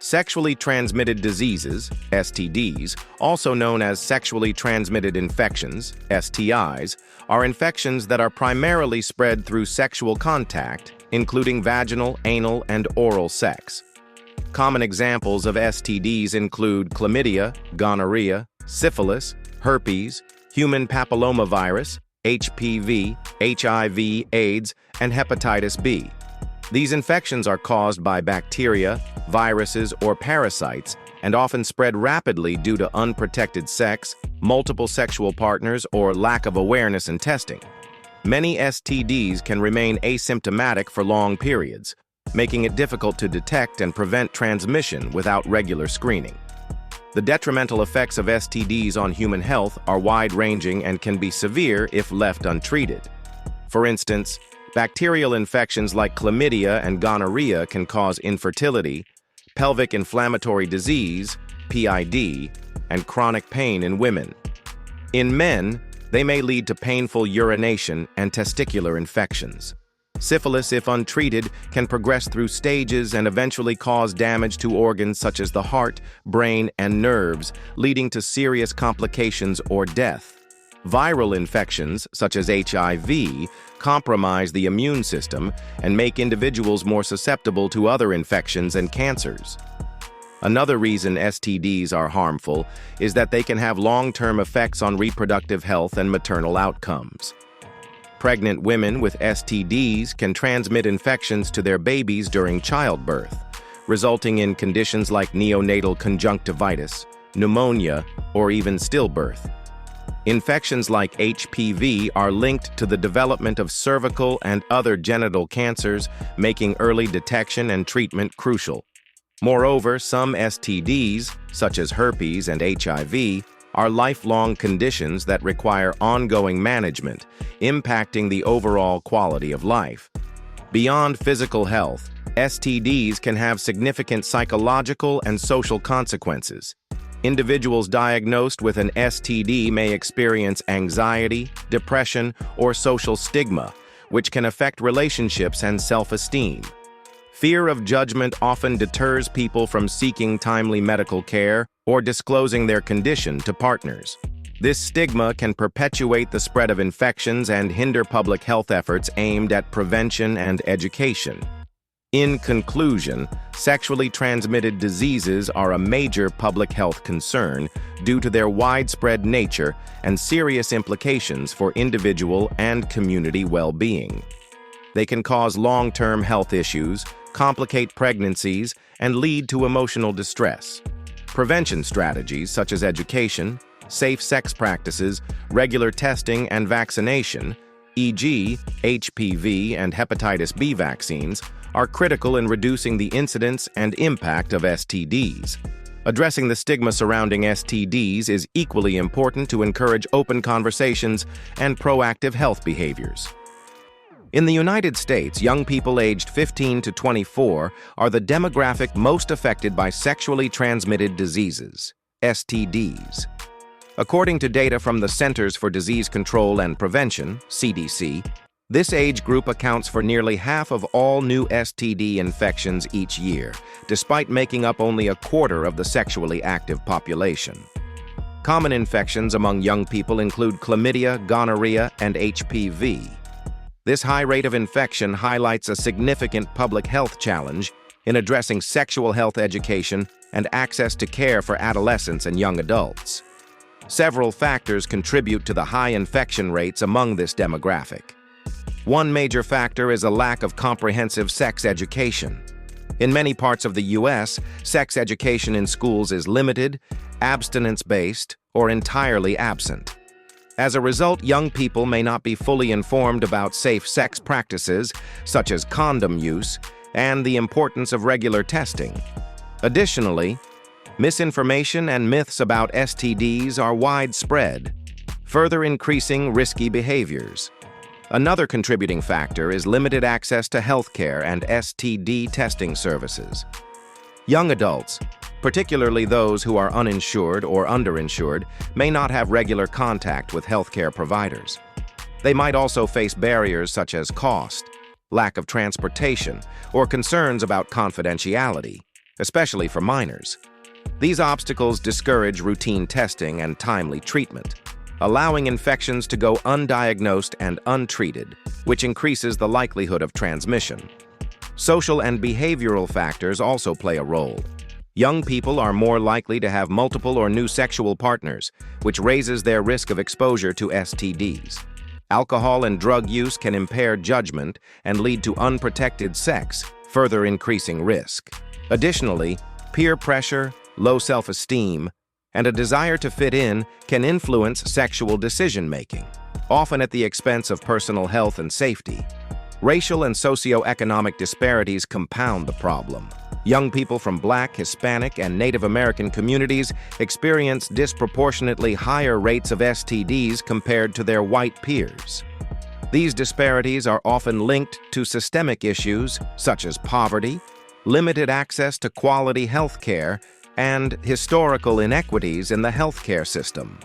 Sexually transmitted diseases, STDs, also known as sexually transmitted infections, STIs, are infections that are primarily spread through sexual contact, including vaginal, anal, and oral sex. Common examples of STDs include chlamydia, gonorrhea, syphilis, herpes, human papillomavirus, HPV, HIV, AIDS, and hepatitis B. These infections are caused by bacteria, viruses, or parasites, and often spread rapidly due to unprotected sex, multiple sexual partners, or lack of awareness and testing. Many STDs can remain asymptomatic for long periods, making it difficult to detect and prevent transmission without regular screening. The detrimental effects of STDs on human health are wide-ranging and can be severe if left untreated. For instance, bacterial infections like chlamydia and gonorrhea can cause infertility, pelvic inflammatory disease, PID, and chronic pain in women. In men, they may lead to painful urination and testicular infections. Syphilis, if untreated, can progress through stages and eventually cause damage to organs such as the heart, brain, and nerves, leading to serious complications or death. Viral infections, such as HIV, compromise the immune system and make individuals more susceptible to other infections and cancers. Another reason STDs are harmful is that they can have long-term effects on reproductive health and maternal outcomes. Pregnant women with STDs can transmit infections to their babies during childbirth, resulting in conditions like neonatal conjunctivitis, pneumonia, or even stillbirth. Infections like HPV are linked to the development of cervical and other genital cancers, making early detection and treatment crucial. Moreover, some STDs, such as herpes and HIV, are lifelong conditions that require ongoing management, impacting the overall quality of life. Beyond physical health, STDs can have significant psychological and social consequences. Individuals diagnosed with an STD may experience anxiety, depression, or social stigma, which can affect relationships and self-esteem. Fear of judgment often deters people from seeking timely medical care or disclosing their condition to partners. This stigma can perpetuate the spread of infections and hinder public health efforts aimed at prevention and education. In conclusion, sexually transmitted diseases are a major public health concern due to their widespread nature and serious implications for individual and community well-being. They can cause long-term health issues, complicate pregnancies, and lead to emotional distress. Prevention strategies such as education, safe sex practices, regular testing, and vaccination, e.g., HPV and hepatitis B vaccines, are critical in reducing the incidence and impact of STDs. Addressing the stigma surrounding STDs is equally important to encourage open conversations and proactive health behaviors. In the United States, young people aged 15 to 24 are the demographic most affected by sexually transmitted diseases, STDs. According to data from the Centers for Disease Control and Prevention, CDC, this age group accounts for nearly half of all new STD infections each year, despite making up only a quarter of the sexually active population. Common infections among young people include chlamydia, gonorrhea, and HPV. This high rate of infection highlights a significant public health challenge in addressing sexual health education and access to care for adolescents and young adults. Several factors contribute to the high infection rates among this demographic. One major factor is a lack of comprehensive sex education. In many parts of the U.S., sex education in schools is limited, abstinence-based, or entirely absent. As a result, young people may not be fully informed about safe sex practices, such as condom use, and the importance of regular testing. Additionally, misinformation and myths about STDs are widespread, further increasing risky behaviors. Another contributing factor is limited access to healthcare and STD testing services. Young adults, particularly those who are uninsured or underinsured, may not have regular contact with healthcare providers. They might also face barriers such as cost, lack of transportation, or concerns about confidentiality. especially for minors. These obstacles discourage routine testing and timely treatment, allowing infections to go undiagnosed and untreated, which increases the likelihood of transmission. Social and behavioral factors also play a role. Young people are more likely to have multiple or new sexual partners, which raises their risk of exposure to STDs. Alcohol and drug use can impair judgment and lead to unprotected sex, further increasing risk. Additionally, peer pressure, low self-esteem, and a desire to fit in can influence sexual decision-making, often at the expense of personal health and safety. Racial and socioeconomic disparities compound the problem. Young people from Black, Hispanic, and Native American communities experience disproportionately higher rates of STDs compared to their white peers. These disparities are often linked to systemic issues such as poverty, limited access to quality health care, and historical inequities in the healthcare system.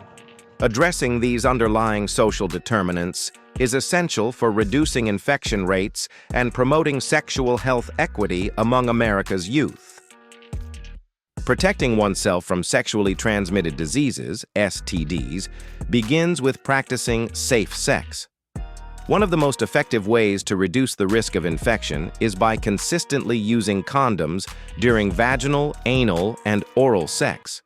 Addressing these underlying social determinants is essential for reducing infection rates and promoting sexual health equity among America's youth. Protecting oneself from sexually transmitted diseases, STDs, begins with practicing safe sex. One of the most effective ways to reduce the risk of infection is by consistently using condoms during vaginal, anal, and oral sex.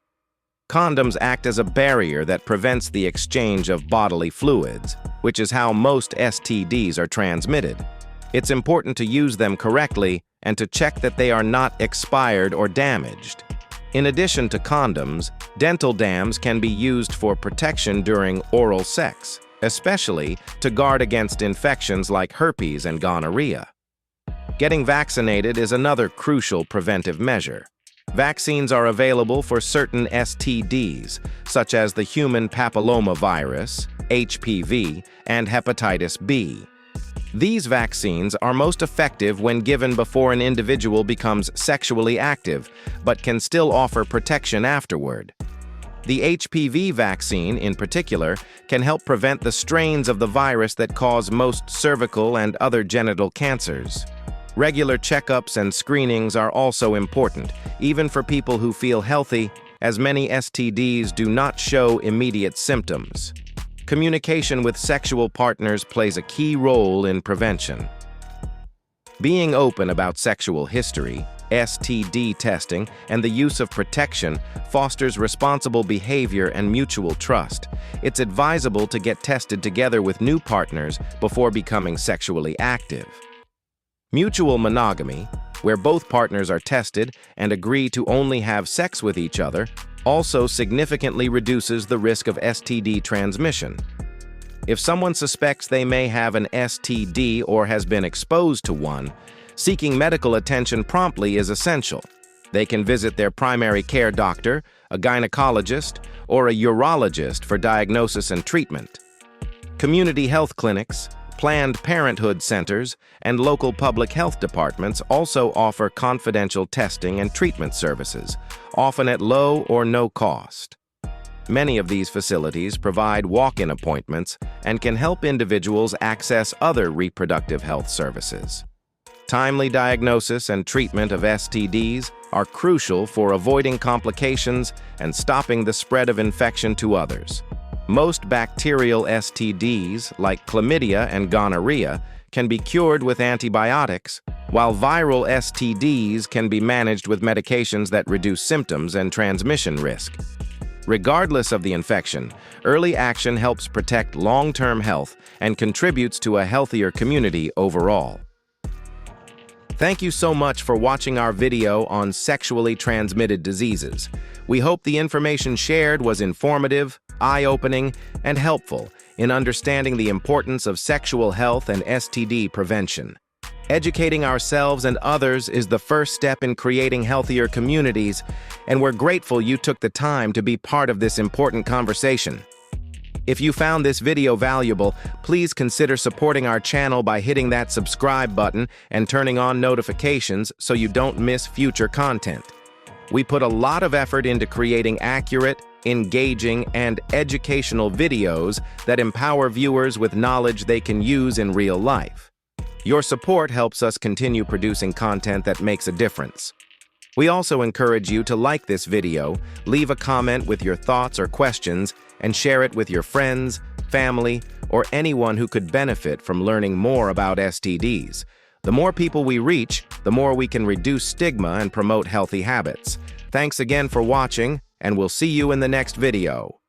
Condoms act as a barrier that prevents the exchange of bodily fluids, which is how most STDs are transmitted. It's important to use them correctly and to check that they are not expired or damaged. In addition to condoms, dental dams can be used for protection during oral sex, especially to guard against infections like herpes and gonorrhea. Getting vaccinated is another crucial preventive measure. Vaccines are available for certain STDs, such as the human papillomavirus, HPV, and hepatitis B. These vaccines are most effective when given before an individual becomes sexually active, but can still offer protection afterward. The HPV vaccine, in particular, can help prevent the strains of the virus that cause most cervical and other genital cancers. Regular checkups and screenings are also important, even for people who feel healthy, as many STDs do not show immediate symptoms. Communication with sexual partners plays a key role in prevention. Being open about sexual history, STD testing, and the use of protection fosters responsible behavior and mutual trust. It's advisable to get tested together with new partners before becoming sexually active. Mutual monogamy, where both partners are tested and agree to only have sex with each other, also significantly reduces the risk of STD transmission. If someone suspects they may have an STD or has been exposed to one, seeking medical attention promptly is essential. They can visit their primary care doctor, a gynecologist, or a urologist for diagnosis and treatment. Community health clinics, Planned Parenthood centers, and local public health departments also offer confidential testing and treatment services, often at low or no cost. Many of these facilities provide walk-in appointments and can help individuals access other reproductive health services. Timely diagnosis and treatment of STDs are crucial for avoiding complications and stopping the spread of infection to others. Most bacterial STDs, like chlamydia and gonorrhea, can be cured with antibiotics, while viral STDs can be managed with medications that reduce symptoms and transmission risk. Regardless of the infection, early action helps protect long-term health and contributes to a healthier community overall. Thank you so much for watching our video on sexually transmitted diseases. We hope the information shared was informative, eye-opening, and helpful in understanding the importance of sexual health and STD prevention. Educating ourselves and others is the first step in creating healthier communities, and we're grateful you took the time to be part of this important conversation. If you found this video valuable, please consider supporting our channel by hitting that subscribe button and turning on notifications so you don't miss future content. We put a lot of effort into creating accurate, engaging, and educational videos that empower viewers with knowledge they can use in real life. Your support helps us continue producing content that makes a difference. We also encourage you to like this video, leave a comment with your thoughts or questions, and share it with your friends, family, or anyone who could benefit from learning more about STDs. The more people we reach, the more we can reduce stigma and promote healthy habits. Thanks again for watching, and we'll see you in the next video.